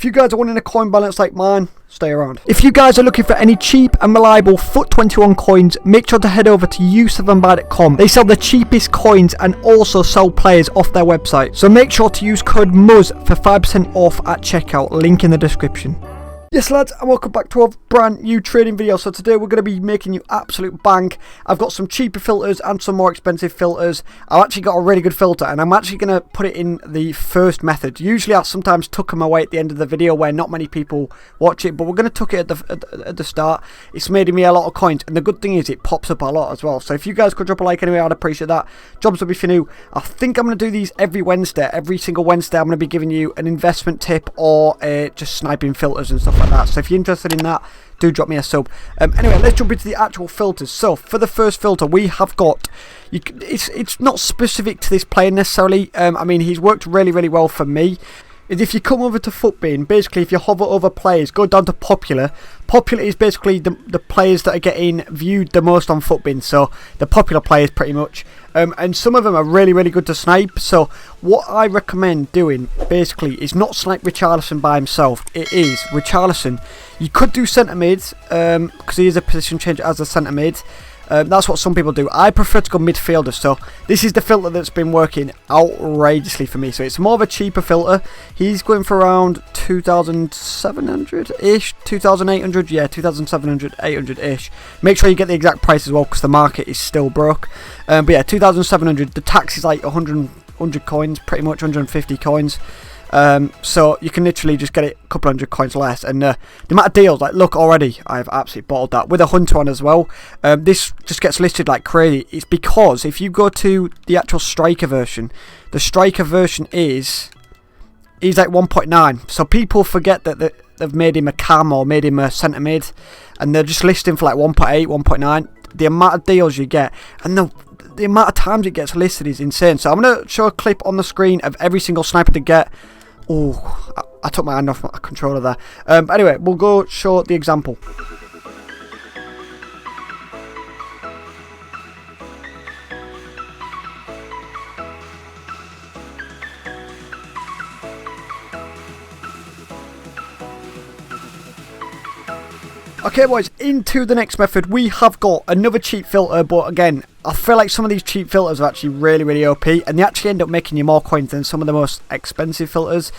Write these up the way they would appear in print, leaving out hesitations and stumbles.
If you guys are wanting a coin balance like mine, stay around. If you guys are looking for any cheap and reliable FUT21 coins, make sure to head over to u7buy.com. They sell the cheapest coins and also sell players off their website. So make sure to use code MUZ for 5% off at checkout, link in the description. Yes lads, and welcome back to a brand new trading video. So today we're going to be making you absolute bank. I've got some cheaper filters and some more expensive filters. I've actually got a really good filter and I'm actually going to put it in the first method. Usually I sometimes tuck them away at the end of the video where not many people watch it, but we're going to tuck it at the start. It's made me a lot of coins, and the good thing is it pops up a lot as well. So if you guys could drop a like anyway, I'd appreciate that. Jobs will be for new. I think I'm going to do these every Wednesday. Every single Wednesday I'm going to be giving you an investment tip or just sniping filters and stuff like that. So if you're interested in that, do drop me a sub. Anyway, let's jump into the actual filters. So for the first filter, we have got, it's not specific to this player necessarily. I mean, he's worked really well for me. If you come over to FUTBin, basically if you hover over players, go down to popular. Popular is basically the players that are getting viewed the most on FUTBin, so the popular players pretty much. And some of them are really good to snipe. So what I recommend doing basically is not snipe Richarlison by himself. It is Richarlison. You could do centre mids because he is a position change as a centre mid. That's what some people do. I prefer to go midfielder, so this is the filter that's been working outrageously for me. So it's more of a cheaper filter. He's going for around 2,700-ish, 2,800, yeah, 2,700, 800-ish. Make sure you get the exact price as well because the market is still broke. But yeah, 2,700. The tax is like 100 coins, pretty much 150 coins. So you can literally just get it a couple hundred coins less, and the amount of deals, like look already, I've absolutely bottled that with a hunter on as well. This just gets listed like crazy. It's because if you go to the actual striker version, the striker version is like 1.9, so people forget that they've made him a cam or made him a centre mid, and they're just listing for like 1.8, 1.9. The amount of deals you get and the amount of times it gets listed is insane. So I'm going to show a clip on the screen of every single sniper to get. Oh, I took my hand off my controller there. But anyway, we'll go show the example. Okay boys, into the next method. We have got another cheap filter, but again, I feel like some of these cheap filters are actually really OP, and they actually end up making you more coins than some of the most expensive filters.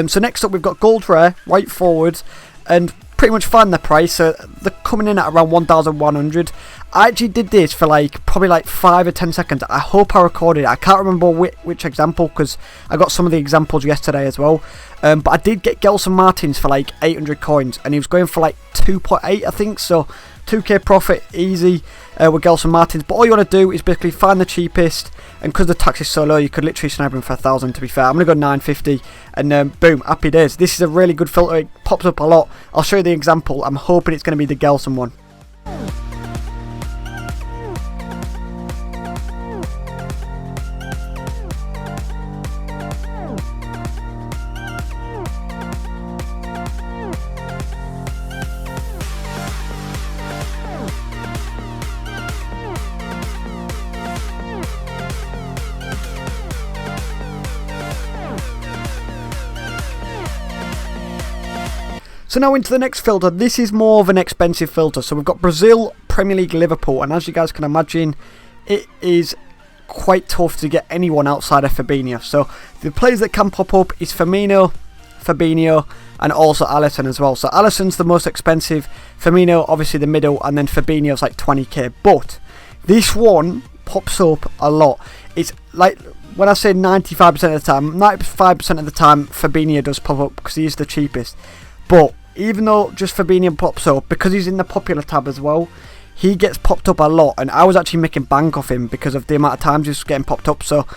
So next up we've got gold rare, right forward, and pretty much find the price. So they're coming in at around 1,100. I actually did this for like probably like 5 or 10 seconds. I hope I recorded it. I can't remember which example because I got some of the examples yesterday as well. But I did get Gelson Martins for like 800 coins, and he was going for like 2.8 I think. So 2k profit easy with Gelson Martins. But all you want to do is basically find the cheapest, and because the tax is so low, you could literally snipe him for 1,000. To be fair, I'm gonna go 950, and boom, happy days. This is a really good filter. It pops up a lot. I'll show you the example. I'm hoping it's going to be the Gelson one. So now into the next filter. This is more of an expensive filter. So we've got Brazil, Premier League, Liverpool, and as you guys can imagine, it is quite tough to get anyone outside of Fabinho. So the players that can pop up is Firmino, Fabinho, and also Alisson as well. So Alisson's the most expensive, Firmino obviously the middle, and then Fabinho's like 20k. But this one pops up a lot. It's like, when I say 95% of the time, 95% of the time Fabinho does pop up because he's the cheapest. But even though just Fabinho pops up, because he's in the popular tab as well, he gets popped up a lot, and I was actually making bank off him because of the amount of times he's getting popped up. So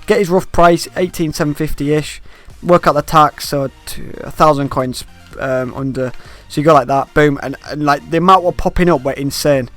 get his rough price, 18,750-ish, work out the tax, so 1,000 coins under. So you go like that, boom, and like the amount were popping up were insane.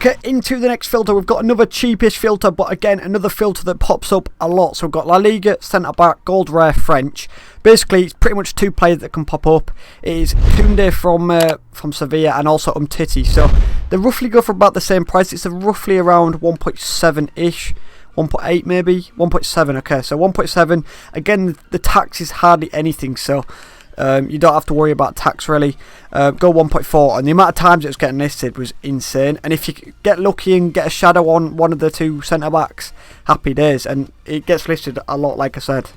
Okay, into the next filter, we've got another cheapish filter, but again, another filter that pops up a lot. So we've got La Liga, centre-back, gold rare, French. Basically, it's pretty much two players that can pop up. It is Koundé from Sevilla and also Umtiti. So they roughly go for about the same price. It's roughly around 1.7-ish. 1.8 maybe, 1.7, okay, so 1.7, again, the tax is hardly anything, so you don't have to worry about tax really. Go 1.4, and the amount of times it was getting listed was insane, and if you get lucky and get a shadow on one of the two centre-backs, happy days, and it gets listed a lot, like I said.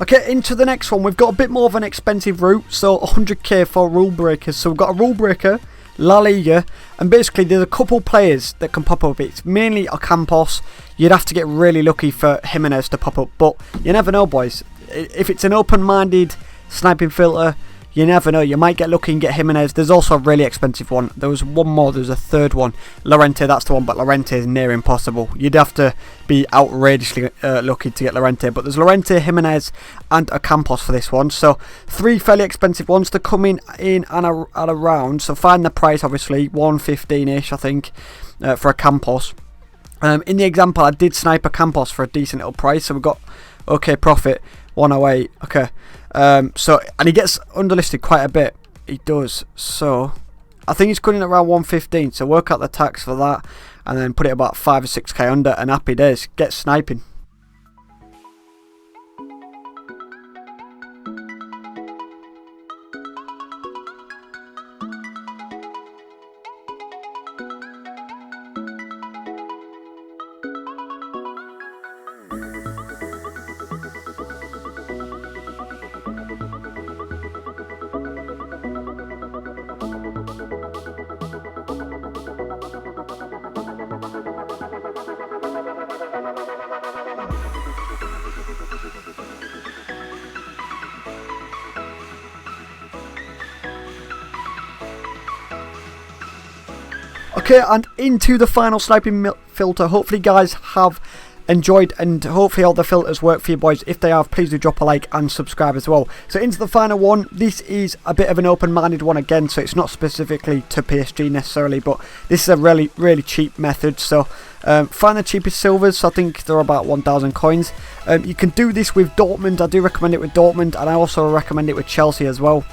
Okay, into the next one. We've got a bit more of an expensive route, so 100k for Rulebreakers. So we've got a Rulebreaker La Liga, and basically there's a couple players that can pop up. It's mainly Ocampos. You'd have to get really lucky for Jimenez to pop up, but you never know, boys. If it's an open-minded sniping filter, you never know. You might get lucky and get Jimenez. There's also a really expensive one. There was one more. There's a third one. Llorente, that's the one, but Llorente is near impossible. You'd have to be outrageously lucky to get Llorente. But there's Llorente, Jimenez, and Ocampos for this one. So three fairly expensive ones to come in and around. So find the price, obviously, 115-ish, I think, for Ocampos. In the example, I did snipe Ocampos for a decent little price. So we got okay profit, 108. Okay. So, and he gets underlisted quite a bit. He does. So I think he's coming around 115. So work out the tax for that, and then put it about 5 or 6k under, and happy days. Get sniping. Okay, and into the final sniping filter. Hopefully guys have enjoyed, and hopefully all the filters work for you boys. If they have, please do drop a like and subscribe as well. So into the final one. This is a bit of an open-minded one again, so it's not specifically to PSG necessarily, but this is a really cheap method. So find the cheapest silvers. So I think they're about 1,000 coins. You can do this with Dortmund. I do recommend it with Dortmund, and I also recommend it with Chelsea as well.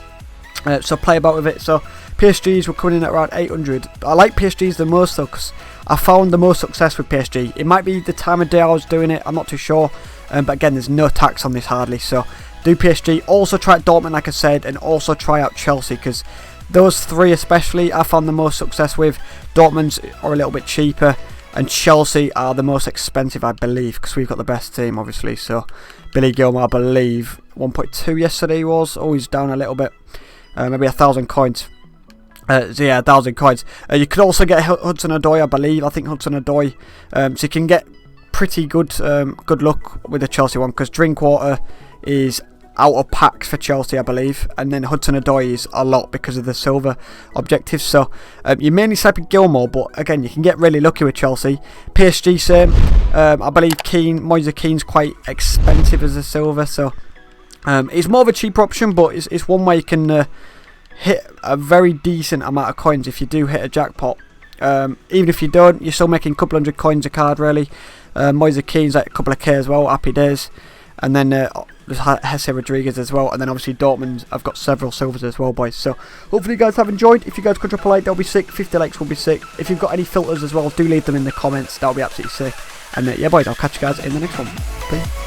So play about with it. So PSGs were coming in at around 800. I like PSGs the most though, because I found the most success with PSG. It might be the time of day I was doing it, I'm not too sure, but again, there's no tax on this hardly. So do PSG. Also try out Dortmund, like I said, and also try out Chelsea, because those three especially I found the most success with. Dortmund's are a little bit cheaper, and Chelsea are the most expensive, I believe, because we've got the best team obviously. So Billy Gilmore, I believe 1.2 yesterday was. Oh, he's down a little bit. Maybe 1,000 coins. So yeah, 1,000 coins. You could also get Hudson-Odoi, I believe. I think Hudson-Odoi. So you can get pretty good luck with the Chelsea one, because Drinkwater is out of packs for Chelsea, I believe, and then Hudson-Odoi is a lot because of the silver objectives. So you're mainly sniping Gilmore, but again, you can get really lucky with Chelsea. PSG same. I believe Moise Kean's quite expensive as a silver, so it's more of a cheaper option, but it's one way you can hit a very decent amount of coins if you do hit a jackpot. Even if you don't, you're still making a couple hundred coins a card really. Moise Kean's like a couple of k as well, happy days. And then there's Jesse Rodriguez as well, and then obviously Dortmund, I've got several silvers as well, boys. So hopefully you guys have enjoyed. If you guys could drop a like, that'll be sick. 50 likes will be sick. If you've got any filters as well, do leave them in the comments, that'll be absolutely sick. And yeah boys, I'll catch you guys in the next one. Peace.